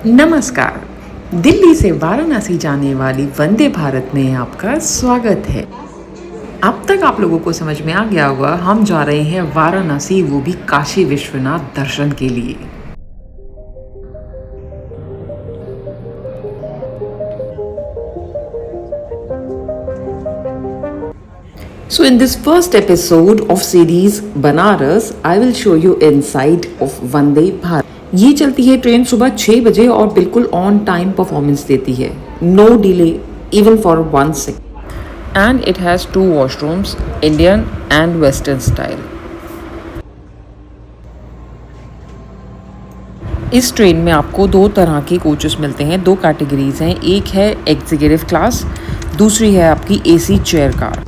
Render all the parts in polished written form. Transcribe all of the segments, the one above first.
नमस्कार। दिल्ली से वाराणसी जाने वाली वंदे भारत में आपका स्वागत है। अब तक आप लोगों को समझ में आ गया होगा, हम जा रहे हैं वाराणसी, वो भी काशी विश्वनाथ दर्शन के लिए। So in this first episode of series Banaras, I will show you inside of Vande Bharat. ये चलती है ट्रेन सुबह 6 बजे और बिल्कुल ऑन टाइम परफॉर्मेंस देती है, no delay even for 1 second, and it has 2 washrooms, Indian and western style. इस ट्रेन में आपको 2 तरह के कोचेस मिलते हैं, 2 कैटेगरीज हैं। एक है एग्जीक्यूटिव क्लास, दूसरी है आपकी AC chair car.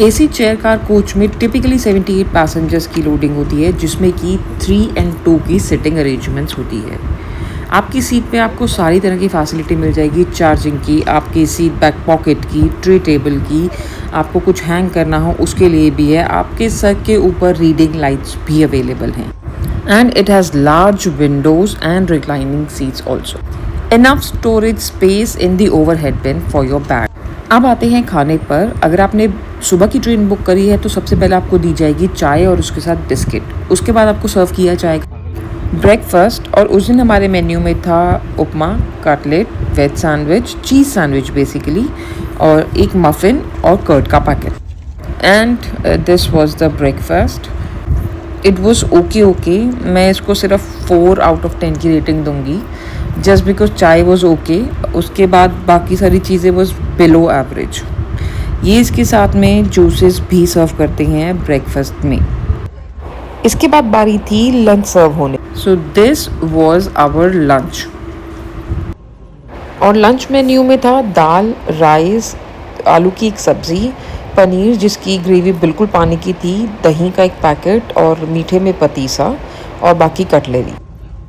AC chair car coach में टिपिकली 78 पैसेंजर्स की लोडिंग होती है, जिसमें कि 3 और 2 की सिटिंग अरेंजमेंट्स होती है। आपकी सीट पे आपको सारी तरह की फैसिलिटी मिल जाएगी, चार्जिंग की, आपकी सीट बैक पॉकेट की, ट्रे टेबल की, आपको कुछ हैंग करना हो उसके लिए भी है, आपके सर के ऊपर रीडिंग लाइट्स भी अवेलेबल हैं, and it has large Windows and reclining seats also, enough storage space in the overhead been for your bag. अब आते हैं खाने पर। अगर आपने सुबह की ट्रेन बुक करी है तो सबसे पहले आपको दी जाएगी चाय और उसके साथ बिस्किट। उसके बाद आपको सर्व किया जाएगा ब्रेकफास्ट, और उस दिन हमारे मेन्यू में था upma, cutlet, veg sandwich, cheese sandwich basically, और एक मफ़िन और कर्ड का packet. And this was the breakfast. It was okay. मैं इसको सिर्फ 4 आउट ऑफ 10 की रेटिंग दूंगी, जस्ट बिकॉज चाय वॉज ओके। उसके बाद बाकी सारी चीज़ें वॉज बिलो एवरेज। ये इसके साथ में जूसेस भी सर्व करते हैं ब्रेकफास्ट में। इसके बाद बारी थी लंच सर्व होने। So this was our lunch, और लंच मेन्यू में था दाल, राइस, आलू की एक सब्ज़ी, पनीर जिसकी ग्रेवी बिल्कुल पानी की थी, दही का एक पैकेट, और मीठे में पतीसा, और बाकी कटलेरी।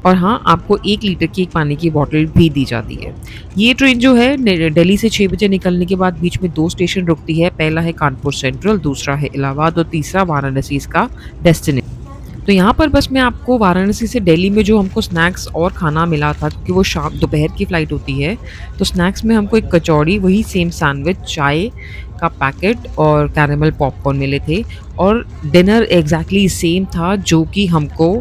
और हाँ, आपको 1 लीटर की एक पानी की बोतल भी दी जाती है। ये ट्रेन जो है दिल्ली से 6 बजे निकलने के बाद बीच में 2 स्टेशन रुकती है। पहला है कानपुर सेंट्रल, दूसरा है इलाहाबाद, और तीसरा वाराणसी इसका डेस्टिनेशन। तो यहाँ पर बस मैं आपको वाराणसी से दिल्ली में जो हमको स्नैक्स और खाना मिला था, क्योंकि वो दोपहर की फ़्लाइट होती है, तो स्नैक्स में हमको एक कचौड़ी, वही सेम सैंडविच, चाय का पैकेट और कैरेमल पॉपकॉर्न मिले थे। और डिनर एग्जैक्टली सेम था जो कि हमको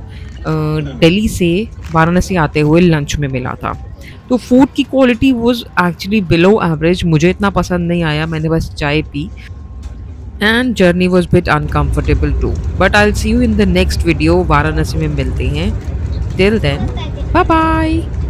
दिल्ली से वाराणसी आते हुए लंच में मिला था। तो फूड की quality was actually below average. मुझे इतना पसंद नहीं आया, मैंने बस चाय P, and journey was bit uncomfortable too, but I'll see you in the next video। Varanasi में मिलते हैं। Till then, bye bye।